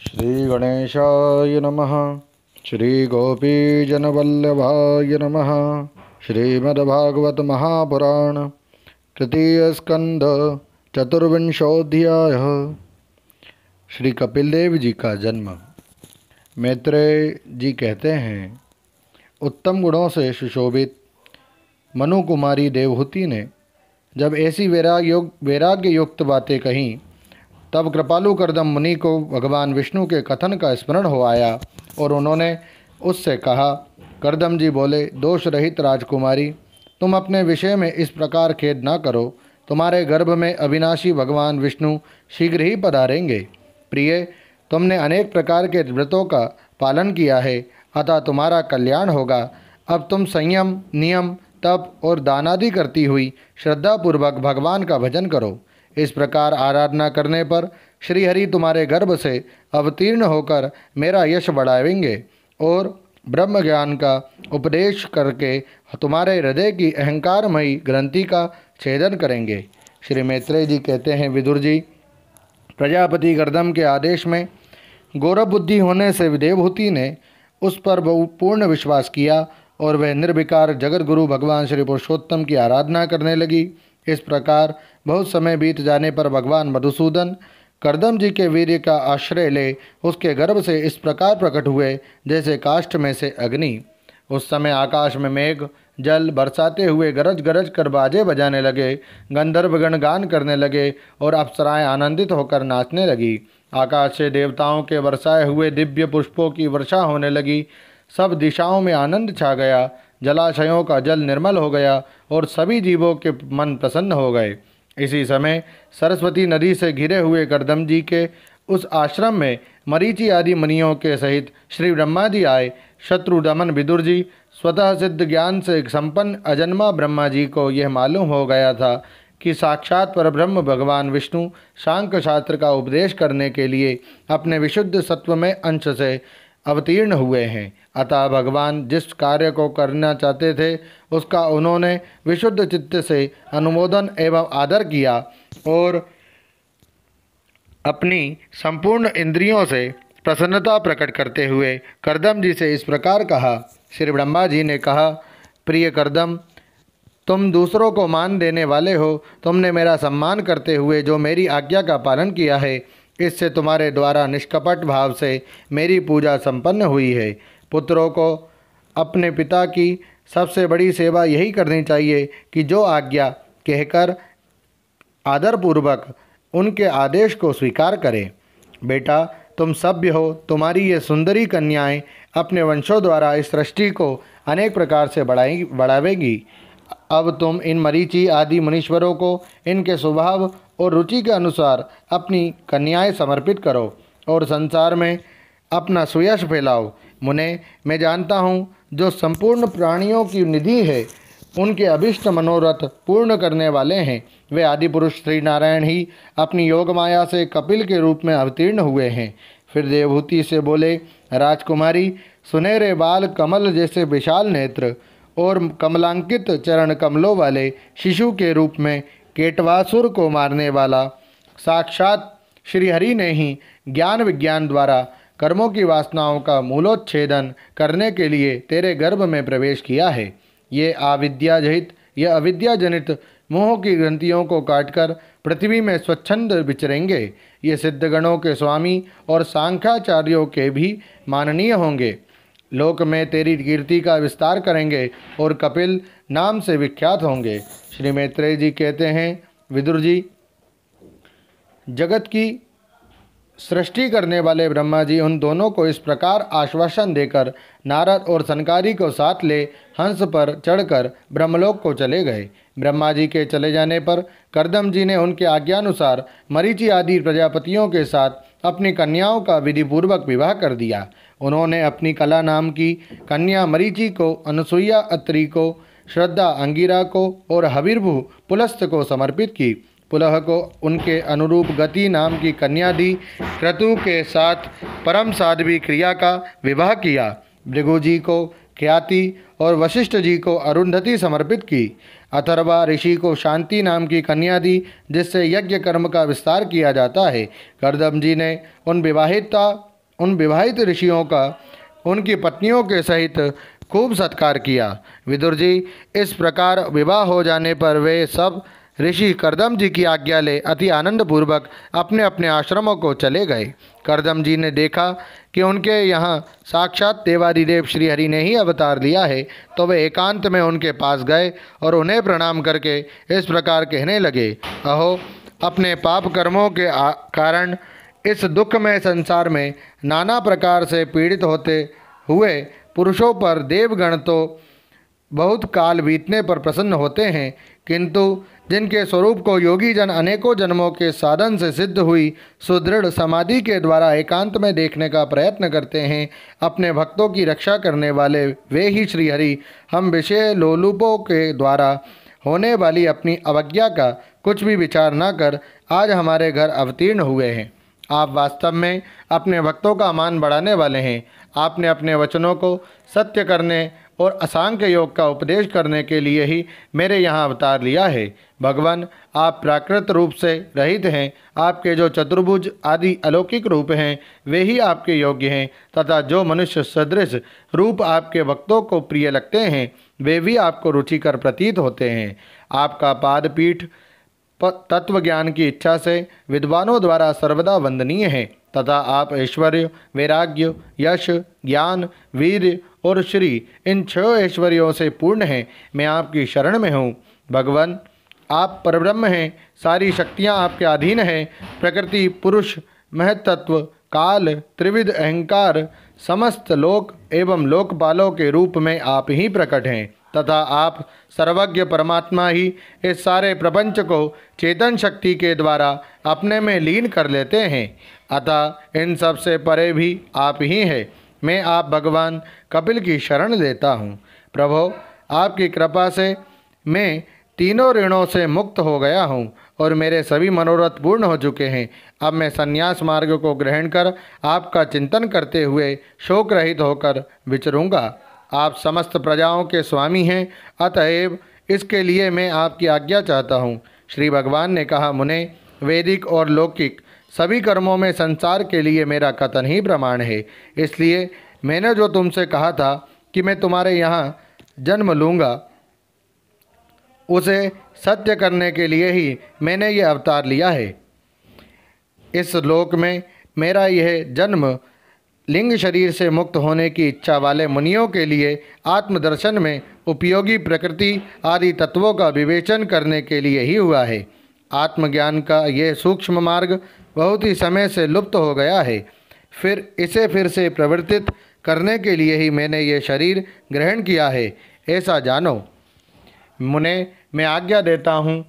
श्रीगणेशाय नमः। श्रीगोपीजनवल्लभाय नमः। श्रीमद्भागवत महापुराण तृतीय स्कंद चतुर्विंशोऽध्याय। श्री कपिलदेव जी का जन्म। मैत्रेय जी कहते हैं, उत्तम गुणों से सुशोभित मनु कुमारी देवहूति ने जब ऐसी वैराग्य युक्त बातें कहीं, तब कृपालु कर्दम मुनि को भगवान विष्णु के कथन का स्मरण हो आया और उन्होंने उससे कहा। कर्दम जी बोले, दोष रहित राजकुमारी, तुम अपने विषय में इस प्रकार खेद न करो। तुम्हारे गर्भ में अविनाशी भगवान विष्णु शीघ्र ही पधारेंगे। प्रिय, तुमने अनेक प्रकार के व्रतों का पालन किया है, अतः तुम्हारा कल्याण होगा। अब तुम संयम, नियम, तप और दानादि करती हुई श्रद्धापूर्वक भगवान का भजन करो। इस प्रकार आराधना करने पर श्रीहरि तुम्हारे गर्भ से अवतीर्ण होकर मेरा यश बढ़ावेंगे और ब्रह्म ज्ञान का उपदेश करके तुम्हारे हृदय की अहंकारमयी ग्रंथि का छेदन करेंगे। श्री मैत्रेय जी कहते हैं, विदुर जी, प्रजापति कर्दम के आदेश में गौरव बुद्धि होने से देवहूति ने उस पर पूर्ण विश्वास किया और वह निर्विकार जगत गुरु भगवान श्री पुरुषोत्तम की आराधना करने लगी। इस प्रकार बहुत समय बीत जाने पर भगवान मधुसूदन कर्दम जी के वीर्य का आश्रय ले उसके गर्भ से इस प्रकार प्रकट हुए जैसे काष्ठ में से अग्नि। उस समय आकाश में मेघ जल बरसाते हुए गरज गरज कर बाजे बजाने लगे, गंधर्वगण गान करने लगे और अप्सराएं आनंदित होकर नाचने लगी। आकाश से देवताओं के बरसाए हुए दिव्य पुष्पों की वर्षा होने लगी। सब दिशाओं में आनंद छा गया। जलाशयों का जल निर्मल हो गया और सभी जीवों के मन प्रसन्न हो गए। इसी समय सरस्वती नदी से घिरे हुए कर्दम जी के उस आश्रम में मरीचि आदि मुनियों के सहित श्री ब्रह्मा जी आए। शत्रुदमन विदुर जी स्वतः सिद्ध ज्ञान से संपन्न अजन्मा ब्रह्मा जी को यह मालूम हो गया था कि साक्षात परब्रह्म भगवान विष्णु शांक शास्त्र का उपदेश करने के लिए अपने विशुद्ध सत्वमय अंश से अवतीर्ण हुए हैं। अतः भगवान जिस कार्य को करना चाहते थे उसका उन्होंने विशुद्ध चित्त से अनुमोदन एवं आदर किया और अपनी संपूर्ण इंद्रियों से प्रसन्नता प्रकट करते हुए कर्दम जी से इस प्रकार कहा। श्री ब्रह्मा जी ने कहा, प्रिय कर्दम, तुम दूसरों को मान देने वाले हो। तुमने मेरा सम्मान करते हुए जो मेरी आज्ञा का पालन किया है, इससे तुम्हारे द्वारा निष्कपट भाव से मेरी पूजा संपन्न हुई है। पुत्रों को अपने पिता की सबसे बड़ी सेवा यही करनी चाहिए कि जो आज्ञा कहकर आदरपूर्वक उनके आदेश को स्वीकार करें। बेटा, तुम सभ्य हो। तुम्हारी ये सुंदरी कन्याएं अपने वंशों द्वारा इस सृष्टि को अनेक प्रकार से बढ़ावेगी। अब तुम इन मरीचि आदि मुनीश्वरों को इनके स्वभाव और रुचि के अनुसार अपनी कन्याएं समर्पित करो और संसार में अपना सुयश फैलाओ। मुने, मैं जानता हूँ जो संपूर्ण प्राणियों की निधि है, उनके अभिष्ट मनोरथ पूर्ण करने वाले हैं, वे आदि पुरुष श्री नारायण ही अपनी योग माया से कपिल के रूप में अवतीर्ण हुए हैं। फिर देवहूति से बोले, राजकुमारी, सुनहरे बाल, कमल जैसे विशाल नेत्र और कमलांकित चरण कमलों वाले शिशु के रूप में केटवासुर को मारने वाला साक्षात श्रीहरि ने ही ज्ञान विज्ञान द्वारा कर्मों की वासनाओं का मूलोच्छेदन करने के लिए तेरे गर्भ में प्रवेश किया है। ये अविद्या जनित मोह की ग्रंथियों को काटकर पृथ्वी में स्वच्छंद विचरेंगे। ये सिद्धगणों के स्वामी और सांख्याचार्यों के भी माननीय होंगे। लोक में तेरी कीर्ति का विस्तार करेंगे और कपिल नाम से विख्यात होंगे। श्री मैत्रेय जी कहते हैं, विदुर जी, जगत की सृष्टि करने वाले ब्रह्मा जी उन दोनों को इस प्रकार आश्वासन देकर नारद और सनकादि को साथ ले हंस पर चढ़कर ब्रह्मलोक को चले गए। ब्रह्मा जी के चले जाने पर कर्दम जी ने उनके आज्ञानुसार मरीचि आदि प्रजापतियों के साथ अपनी कन्याओं का विधिपूर्वक विवाह कर दिया। उन्होंने अपनी कला नाम की कन्या मरीचि को अनुसुईया अत्रि को, श्रद्धा अंगिरा को और हविर्भु पुलस्त को समर्पित की। पुलह को उनके अनुरूप गति नाम की कन्या दी। क्रतु के साथ परम साध्वी क्रिया का विवाह किया। भृगु जी को ख्याति और वशिष्ठ जी को अरुंधति समर्पित की। अथर्वा ऋषि को शांति नाम की कन्या दी, जिससे यज्ञ कर्म का विस्तार किया जाता है। कर्दम जी ने उन विवाहिता उन विवाहित ऋषियों का उनकी पत्नियों के सहित खूब सत्कार किया। विदुर जी, इस प्रकार विवाह हो जाने पर वे सब ऋषि करदम जी की आज्ञा ले अति आनंदपूर्वक अपने अपने आश्रमों को चले गए। करदम जी ने देखा कि उनके यहाँ साक्षात देवादिदेव श्रीहरि ने ही अवतार लिया है, तो वे एकांत में उनके पास गए और उन्हें प्रणाम करके इस प्रकार कहने लगे, अहो, अपने पाप कर्मों के कारण इस दुखमय संसार में नाना प्रकार से पीड़ित होते हुए पुरुषों पर देवगण तो बहुत काल बीतने पर प्रसन्न होते हैं, किंतु जिनके स्वरूप को योगी जन अनेकों जन्मों के साधन से सिद्ध हुई सुदृढ़ समाधि के द्वारा एकांत में देखने का प्रयत्न करते हैं, अपने भक्तों की रक्षा करने वाले वे ही श्रीहरि हम विषय लोलुपों के द्वारा होने वाली अपनी अवज्ञा का कुछ भी विचार न कर आज हमारे घर अवतीर्ण हुए हैं। आप वास्तव में अपने भक्तों का मान बढ़ाने वाले हैं। आपने अपने वचनों को सत्य करने और असांख्य योग का उपदेश करने के लिए ही मेरे यहाँ अवतार लिया है। भगवान, आप प्राकृत रूप से रहित हैं। आपके जो चतुर्भुज आदि अलौकिक रूप हैं वे ही आपके योग्य हैं, तथा जो मनुष्य सदृश रूप आपके भक्तों को प्रिय लगते हैं वे भी आपको रुचिकर प्रतीत होते हैं। आपका पादपीठ तत्व ज्ञान की इच्छा से विद्वानों द्वारा सर्वदा वंदनीय है, तथा आप ऐश्वर्य, वैराग्य, यश, ज्ञान, वीर और श्री इन 6 ऐश्वर्यों से पूर्ण हैं। मैं आपकी शरण में हूँ। भगवान, आप परब्रह्म हैं। सारी शक्तियाँ आपके अधीन हैं। प्रकृति, पुरुष, महत्त्व, काल, त्रिविध अहंकार, समस्त लोक एवं लोकपालों के रूप में आप ही प्रकट हैं, तथा आप सर्वज्ञ परमात्मा ही इस सारे प्रपंच को चेतन शक्ति के द्वारा अपने में लीन कर लेते हैं। अतः इन सब से परे भी आप ही हैं। मैं आप भगवान कपिल की शरण लेता हूँ। प्रभो, आपकी कृपा से मैं तीनों ऋणों से मुक्त हो गया हूँ और मेरे सभी मनोरथ पूर्ण हो चुके हैं। अब मैं संन्यास मार्ग को ग्रहण कर आपका चिंतन करते हुए शोक रहित होकर विचरूंगा। आप समस्त प्रजाओं के स्वामी हैं, अतएव इसके लिए मैं आपकी आज्ञा चाहता हूँ। श्री भगवान ने कहा, मुने, वैदिक और लौकिक सभी कर्मों में संसार के लिए मेरा कथन ही प्रमाण है। इसलिए मैंने जो तुमसे कहा था कि मैं तुम्हारे यहाँ जन्म लूँगा, उसे सत्य करने के लिए ही मैंने ये अवतार लिया है। इस लोक में मेरा यह जन्म लिंग शरीर से मुक्त होने की इच्छा वाले मुनियों के लिए आत्मदर्शन में उपयोगी प्रकृति आदि तत्वों का विवेचन करने के लिए ही हुआ है। आत्मज्ञान का यह सूक्ष्म मार्ग बहुत ही समय से लुप्त हो गया है। इसे फिर से प्रवर्तित करने के लिए ही मैंने ये शरीर ग्रहण किया है, ऐसा जानो। मुने, मैं आज्ञा देता हूँ,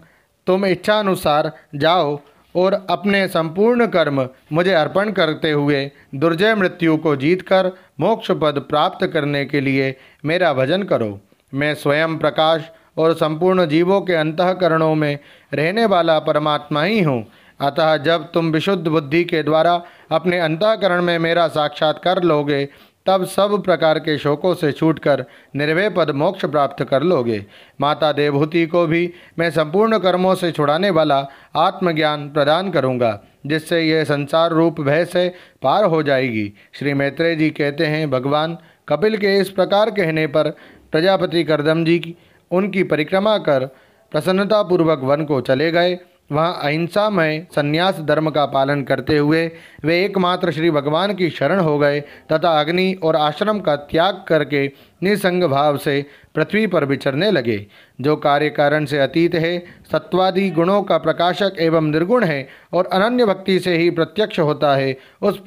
तुम इच्छानुसार जाओ और अपने संपूर्ण कर्म मुझे अर्पण करते हुए दुर्जय मृत्यु को जीतकर मोक्ष पद प्राप्त करने के लिए मेरा भजन करो। मैं स्वयं प्रकाश और संपूर्ण जीवों के अंतःकरणों में रहने वाला परमात्मा ही हूँ। अतः जब तुम विशुद्ध बुद्धि के द्वारा अपने अंतःकरण में मेरा साक्षात्कार लोगे, तब सब प्रकार के शोकों से छूटकर निर्भय पद मोक्ष प्राप्त कर लोगे। माता देवहूति को भी मैं संपूर्ण कर्मों से छुड़ाने वाला आत्मज्ञान प्रदान करूँगा, जिससे यह संसार रूप भय से पार हो जाएगी। श्री मैत्रेय जी कहते हैं, भगवान कपिल के इस प्रकार कहने पर प्रजापति कर्दम जी उनकी परिक्रमा कर प्रसन्नतापूर्वक वन को चले गए। वहाँ अहिंसामय संन्यास धर्म का पालन करते हुए वे एकमात्र श्री भगवान की शरण हो गए तथा अग्नि और आश्रम का त्याग करके निसंग भाव से पृथ्वी पर विचरने लगे। जो कार्य कारण से अतीत है, सत्वादि गुणों का प्रकाशक एवं निर्गुण है और अनन्य भक्ति से ही प्रत्यक्ष होता है, उस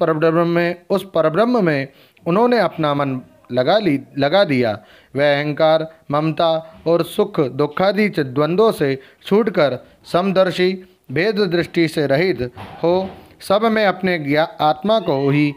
परब्रह्म में उन्होंने अपना मन लगा दिया। वह अहंकार, ममता और सुख दुखादि द्वंद्वों से छूटकर समदर्शी भेद दृष्टि से रहित हो सब में अपने आत्मा को ही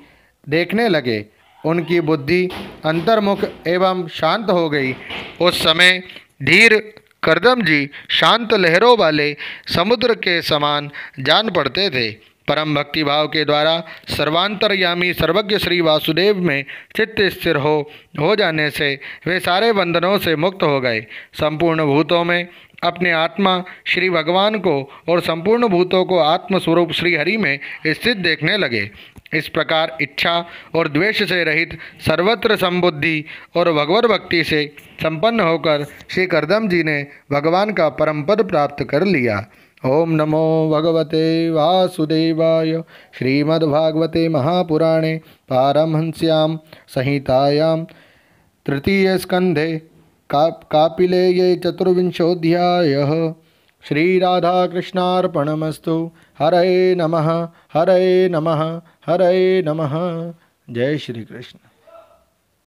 देखने लगे। उनकी बुद्धि अंतर्मुख एवं शांत हो गई। उस समय धीर करदम जी शांत लहरों वाले समुद्र के समान जान पड़ते थे। परम भक्ति भाव के द्वारा सर्वांतरयामी सर्वज्ञ श्री वासुदेव में चित्त स्थिर हो जाने से वे सारे बंधनों से मुक्त हो गए। संपूर्ण भूतों में अपने आत्मा श्री भगवान को और संपूर्ण भूतों को आत्मस्वरूप श्री हरि में स्थित देखने लगे। इस प्रकार इच्छा और द्वेष से रहित सर्वत्र संबुद्धि और भगवत भक्ति से संपन्न होकर श्री करदम जी ने भगवान का परम पद प्राप्त कर लिया। ओम नमो भगवते वासुदेवाय। श्रीमद्भागवते महापुराणे पारमहंस्यां संहितायां तृतीय स्कंधे कापिलेये चतुर्विंशोऽध्यायः। श्रीराधाकृष्णार्पणमस्तु। हरे नमः हरे नमः हरे नमः। जय श्री कृष्ण।